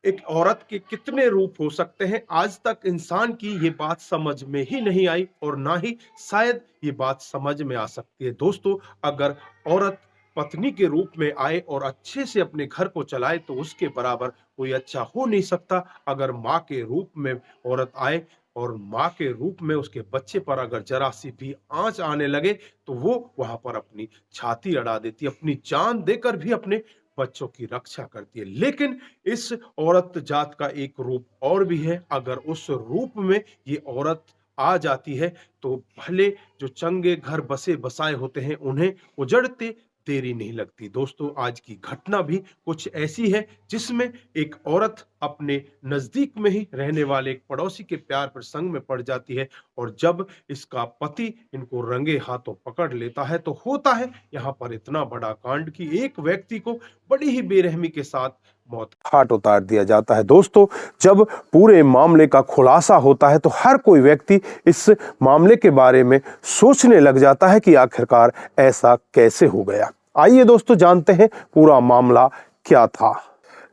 एक औरत के कितने रूप हो सकते हैं, आज तक इंसान की ये बात समझ में ही नहीं आई और ना ही शायद ये बात समझ में आ सकती है। दोस्तों, अगर औरत पत्नी के रूप में आए और अच्छे से अपने घर को चलाए तो उसके बराबर कोई अच्छा हो नहीं सकता। अगर माँ के रूप में औरत आए और माँ के रूप में उसके बच्चे पर अगर जरा-सी भी आँच आने लगे, तो वो वहाँ पर अपनी छाती अड़ा देती है, अपनी जान देकर भी अपने बच्चों की रक्षा करती है। लेकिन इस औरत जात का एक रूप और भी है। अगर उस रूप में ये औरत आ जाती है तो भले जो चंगे घर बसे बसाए होते हैं उन्हें उजड़ते देरी नहीं लगती। दोस्तों, आज की घटना भी कुछ ऐसी है जिसमें एक औरत अपने नजदीक में ही रहने वाले एक पड़ोसी के प्यार प्रसंग में पड़ जाती है और जब इसका पति इनको रंगे हाथों पकड़ लेता है तो होता है यहाँ पर इतना बड़ा कांड कि एक व्यक्ति को बड़ी ही बेरहमी के साथ मौत घाट उतार दिया जाता है। दोस्तों, जब पूरे मामले का खुलासा होता है तो हर कोई व्यक्ति इस मामले के बारे में सोचने लग जाता है कि आखिरकार ऐसा कैसे हो गया। आइए दोस्तों, जानते हैं पूरा मामला क्या था।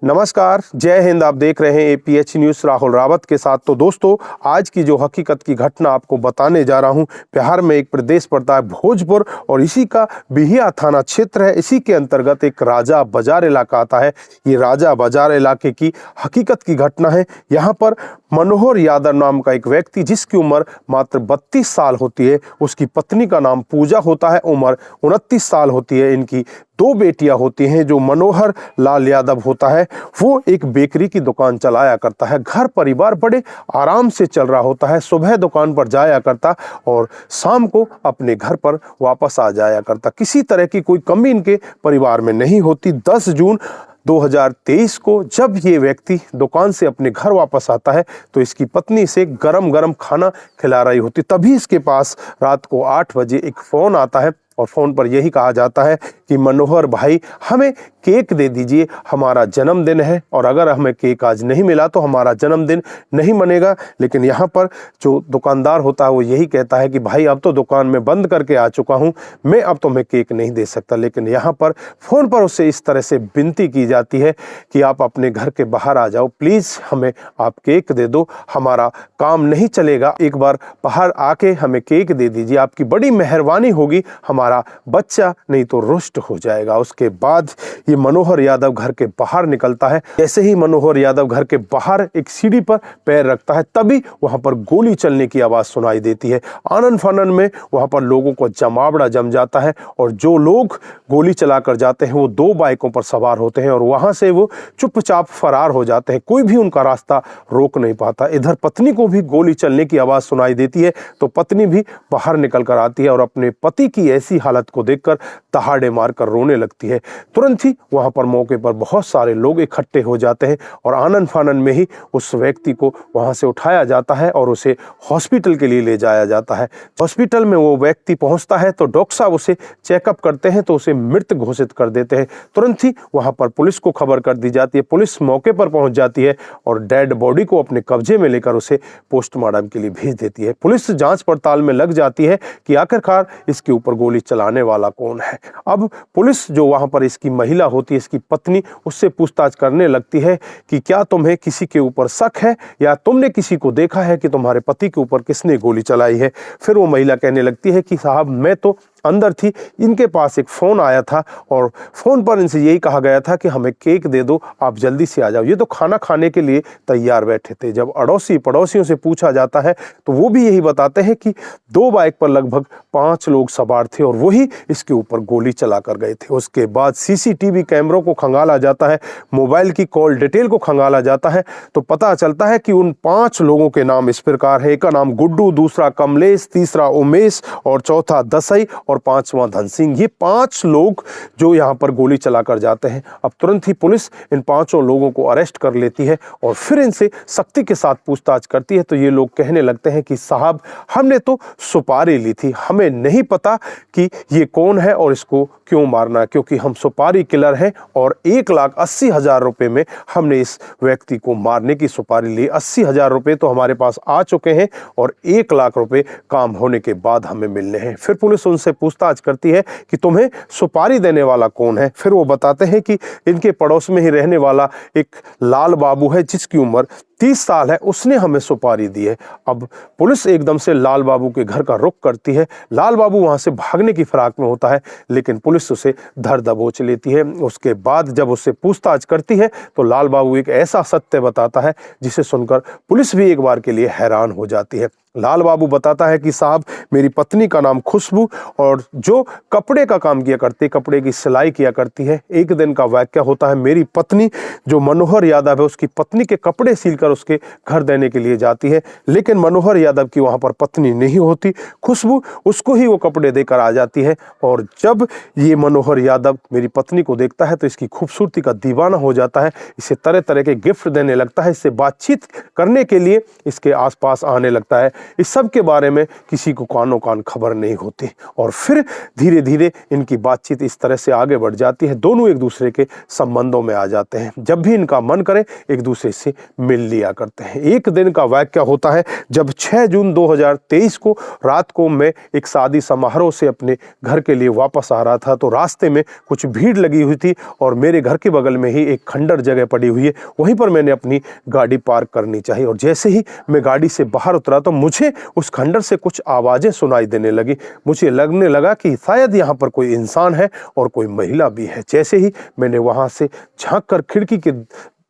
नमस्कार, जय हिंद। आप देख रहे हैं एपीएच न्यूज़ राहुल रावत के साथ। तो दोस्तों, आज की जो हकीकत की घटना आपको बताने जा रहा हूं, बिहार में एक प्रदेश पड़ता है भोजपुर और इसी का बिहिया थाना क्षेत्र है। इसी के अंतर्गत एक राजा बाजार इलाका आता है। ये राजा बाजार इलाके की हकीकत की घटना है। यहाँ पर मनोहर यादव नाम का एक व्यक्ति, जिसकी उम्र मात्र 32 साल होती है, उसकी पत्नी का नाम पूजा होता है, उम्र 29 साल होती है। इनकी 2 बेटियां होती हैं। जो मनोहर लाल यादव होता है वो एक बेकरी की दुकान चलाया करता है। घर परिवार बड़े आराम से चल रहा होता है। सुबह दुकान पर जाया करता और शाम को अपने घर पर वापस आ जाया करता। किसी तरह की कोई कमी इनके परिवार में नहीं होती। 10 जून 2023 को जब ये व्यक्ति दुकान से अपने घर वापस आता है तो इसकी पत्नी से गरम गरम खाना खिला रही होती। तभी इसके पास रात को 8 बजे एक फोन आता है और फोन पर यही कहा जाता है कि मनोहर भाई, हमें केक दे दीजिए, हमारा जन्मदिन है और अगर हमें केक आज नहीं मिला तो हमारा जन्मदिन नहीं मनेगा। लेकिन यहाँ पर जो दुकानदार होता है वो यही कहता है कि भाई, अब तो दुकान में बंद करके आ चुका हूँ, मैं अब तुम्हें केक नहीं दे सकता। लेकिन यहाँ पर फ़ोन पर उससे इस तरह से विनती की जाती है कि आप अपने घर के बाहर आ जाओ, प्लीज़ हमें आप केक दे दो, हमारा काम नहीं चलेगा, एक बार बाहर आके हमें केक दे दीजिए, आपकी बड़ी मेहरबानी होगी, हमारा बच्चा नहीं तो रुष्ट हो जाएगा। उसके बाद ये मनोहर यादव घर के बाहर निकलता है। जैसे ही मनोहर यादव घर के बाहर एक सीढ़ी पर पैर रखता है तभी वहां पर गोली चलने की आवाज सुनाई देती है। आनन फानन में वहां पर लोगों को जमावड़ा जम जाता है और जो लोग गोली चलाकर जाते हैं वो 2 बाइकों पर सवार होते हैं और वहां से वो चुपचाप फरार हो जाते हैं। कोई भी उनका रास्ता रोक नहीं पाता। इधर पत्नी को भी गोली चलने की आवाज सुनाई देती है तो पत्नी भी बाहर निकल कर आती है और अपने पति की ऐसी हालत को देखकर दहाड़े मारकर रोने लगती है। तुरंत ही वहां पर मौके पर बहुत सारे लोग इकट्ठे हो जाते हैं और आनन फानन में ही उस व्यक्ति को वहां से उठाया जाता है और उसे हॉस्पिटल के लिए ले जाया जाता है। हॉस्पिटल में वो व्यक्ति पहुंचता है तो डॉक्टर साहब उसे चेकअप करते हैं तो उसे मृत घोषित कर देते हैं। तुरंत ही वहां पर पुलिस को खबर कर दी जाती है। पुलिस मौके पर पहुंच जाती है और डेड बॉडी को अपने कब्जे में लेकर उसे पोस्टमार्टम के लिए भेज देती है। पुलिस जांच पड़ताल में लग जाती है कि आखिरकार इसके ऊपर गोली चलाने वाला कौन है। अब पुलिस जो वहां पर इसकी महिला होती है, इसकी पत्नी, उससे पूछताछ करने लगती है कि क्या तुम्हें किसी के ऊपर शक है या तुमने किसी को देखा है कि तुम्हारे पति के ऊपर किसने गोली चलाई है। फिर वो महिला कहने लगती है कि साहब, मैं तो अंदर थी, इनके पास एक फ़ोन आया था और फ़ोन पर इनसे यही कहा गया था कि हमें केक दे दो, आप जल्दी से आ जाओ। ये तो खाना खाने के लिए तैयार बैठे थे। जब अड़ोसी पड़ोसियों से पूछा जाता है तो वो भी यही बताते हैं कि 2 बाइक पर लगभग 5 लोग सवार थे और वही इसके ऊपर गोली चला कर गए थे। उसके बाद सीसीटीवी कैमरों को खंगाला जाता है, मोबाइल की कॉल डिटेल को खंगाला जाता है तो पता चलता है कि उन 5 लोगों के नाम इस प्रकार है। एक का नाम गुड्डू, दूसरा कमलेश, तीसरा उमेश और चौथा दसई और 5वां धन सिंह। ये 5 लोग जो यहाँ पर गोली चलाकर जाते हैं। अब तुरंत ही पुलिस इन 5 लोगों को अरेस्ट कर लेती है और फिर इनसे सख्ती के साथ पूछताछ करती है तो ये लोग कहने लगते हैं कि साहब, हमने तो सुपारी ली थी, हमें नहीं पता कि ये कौन है और इसको क्यों मारना है, क्योंकि हम सुपारी किलर हैं और 1,80,000 रुपए में हमने इस व्यक्ति को मारने की सुपारी ली। 80,000 रुपए तो हमारे पास आ चुके हैं और 1 लाख रुपए काम होने के बाद हमें मिलने हैं। फिर पुलिस उनसे पूछताछ करती है कि तुम्हें सुपारी देने वाला कौन है। फिर वो बताते हैं कि इनके पड़ोस में ही रहने वाला एक लाल बाबू है जिसकी उम्र 30 साल है, उसने हमें सुपारी दी है। अब पुलिस एकदम से लाल बाबू के घर का रुख करती है। लाल बाबू वहां से भागने की फिराक में होता है, लेकिन पुलिस उसे धर दबोच लेती है। उसके बाद जब उससे पूछताछ करती है तो लाल बाबू एक ऐसा सत्य बताता है जिसे सुनकर पुलिस भी एक बार के लिए हैरान हो जाती है। लाल बाबू बताता है कि साहब, मेरी पत्नी का नाम खुशबू और जो कपड़े का काम किया करती, कपड़े की सिलाई किया करती है। एक दिन का वाकया होता है, मेरी पत्नी जो मनोहर यादव है उसकी पत्नी के कपड़े सीलकर उसके घर देने के लिए जाती है, लेकिन मनोहर यादव की वहां पर पत्नी नहीं होती। खुशबू उसको ही वो कपड़े देकर आ जाती है और जब ये मनोहर यादव मेरी पत्नी को देखता है तो इसकी खूबसूरती का दीवाना हो जाता है। इसे तरह तरह के गिफ्ट देने लगता है, इससे बातचीत करने के लिए इसके आसपास आने लगता है। इस सब के बारे में किसी को कानो कान खबर नहीं होती और फिर धीरे धीरे इनकी बातचीत इस तरह से आगे बढ़ जाती है। दोनों एक दूसरे के संबंधों में आ जाते हैं। जब भी इनका मन करे एक दूसरे से मिल लिया करते हैं। एक दिन का वाकया होता है जब 6 जून 2023 को रात को मैं एक शादी समारोह से अपने घर के लिए वापस आ रहा था, तो रास्ते में कुछ भीड़ लगी हुई थी और मेरे घर के बगल में ही एक खंडर जगह पड़ी हुई है, वहीं पर मैंने अपनी गाड़ी पार्क करनी चाहिए। और जैसे ही मैं गाड़ी से बाहर उतरा तो मुझे उस खंडर से कुछ आवाजें सुनाई देने लगी। मुझे लगने लगा कि शायद यहाँ पर कोई इंसान है और कोई महिला भी है। जैसे ही मैंने वहां से झांक कर खिड़की की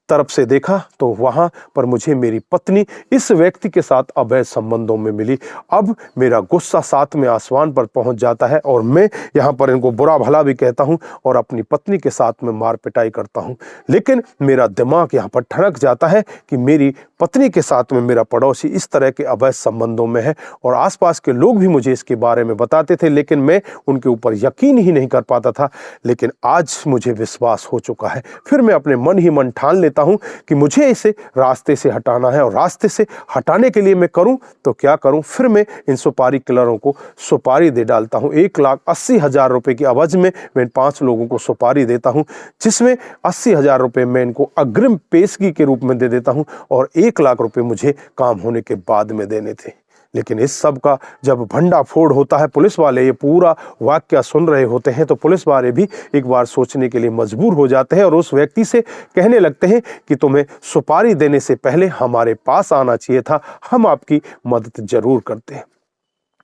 तरफ से देखा तो वहां पर मुझे मेरी पत्नी इस व्यक्ति के साथ अवैध संबंधों में मिली। अब मेरा गुस्सा 7वें आसमान पर पहुंच जाता है और मैं यहां पर इनको बुरा भला भी कहता हूं और अपनी पत्नी के साथ में मार पिटाई करता हूं। लेकिन मेरा दिमाग यहां पर ठनक जाता है कि मेरी पत्नी के साथ में मेरा पड़ोसी इस तरह के अवैध संबंधों में है और आसपास के लोग भी मुझे इसके बारे में बताते थे, लेकिन मैं उनके ऊपर यकीन ही नहीं कर पाता था। लेकिन आज मुझे विश्वास हो चुका है। फिर मैं अपने मन ही मन ठान लेता हूं कि मुझे इसे रास्ते से हटाना है और रास्ते से हटाने के लिए मैं करूं तो क्या करूं। फिर मैं इन सुपारी किलरों को सुपारी दे डालता हूं। 1,80,000 रुपए की अवज में मैं 5 लोगों को सुपारी देता हूं, जिसमें 80,000 रुपए मैं इनको अग्रिम पेशगी के रूप में दे देता हूं और 1 लाख रुपए मुझे काम होने के बाद में देने थे। लेकिन इस सब का जब भंडाफोड़ होता है, पुलिस वाले ये पूरा वाकया सुन रहे होते हैं, तो पुलिस वाले भी एक बार सोचने के लिए मजबूर हो जाते हैं और उस व्यक्ति से कहने लगते हैं कि तुम्हें सुपारी देने से पहले हमारे पास आना चाहिए था, हम आपकी मदद जरूर करते हैं।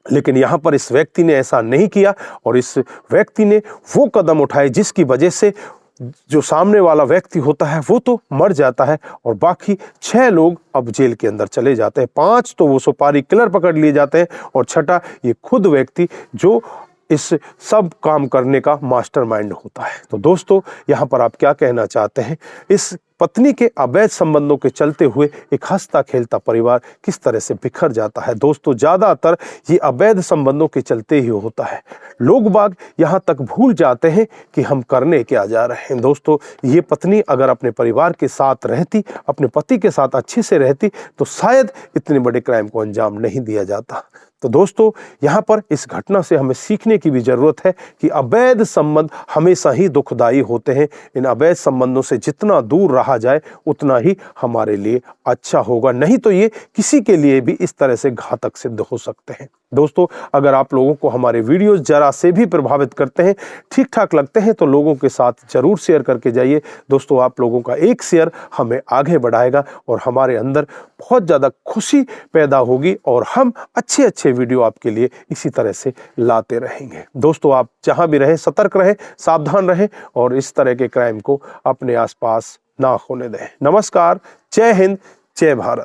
लेकिन यहाँ पर इस व्यक्ति ने ऐसा नहीं किया और इस व्यक्ति ने वो कदम उठाए जिसकी वजह से जो सामने वाला व्यक्ति होता है वो तो मर जाता है और बाकी 6 लोग अब जेल के अंदर चले जाते हैं। 5 तो वो सुपारी किलर पकड़ लिए जाते हैं और 6ठा ये खुद व्यक्ति जो इस सब काम करने का मास्टरमाइंड होता है। तो दोस्तों, यहाँ पर आप क्या कहना चाहते हैं? इस पत्नी के अवैध संबंधों के चलते हुए एक हंसता खेलता परिवार किस तरह से बिखर जाता है। दोस्तों, ज्यादातर ये अवैध संबंधों के चलते ही होता है। लोग बाग यहाँ तक भूल जाते हैं कि हम करने क्या जा रहे हैं। दोस्तों, ये पत्नी अगर अपने परिवार के साथ रहती, अपने पति के साथ अच्छे से रहती, तो शायद इतने बड़े क्राइम को अंजाम नहीं दिया जाता। तो दोस्तों, यहाँ पर इस घटना से हमें सीखने की भी जरूरत है कि अवैध संबंध हमेशा ही दुखदायी होते हैं। इन अवैध संबंधों से जितना दूर रहा जाए उतना ही हमारे लिए अच्छा होगा, नहीं तो ये किसी के लिए भी इस तरह से घातक सिद्ध हो सकते हैं। दोस्तों, अगर आप लोगों को हमारे वीडियोस जरा से भी प्रभावित करते हैं, ठीक ठाक लगते हैं, तो लोगों के साथ जरूर शेयर करके जाइए। दोस्तों, आप लोगों का एक शेयर हमें आगे बढ़ाएगा और हमारे अंदर बहुत ज़्यादा खुशी पैदा होगी और हम अच्छे अच्छे वीडियो आपके लिए इसी तरह से लाते रहेंगे। दोस्तों, आप जहां भी रहें सतर्क रहें, सावधान रहें और इस तरह के क्राइम को अपने आसपास ना होने दें। नमस्कार, जय हिंद, जय भारत।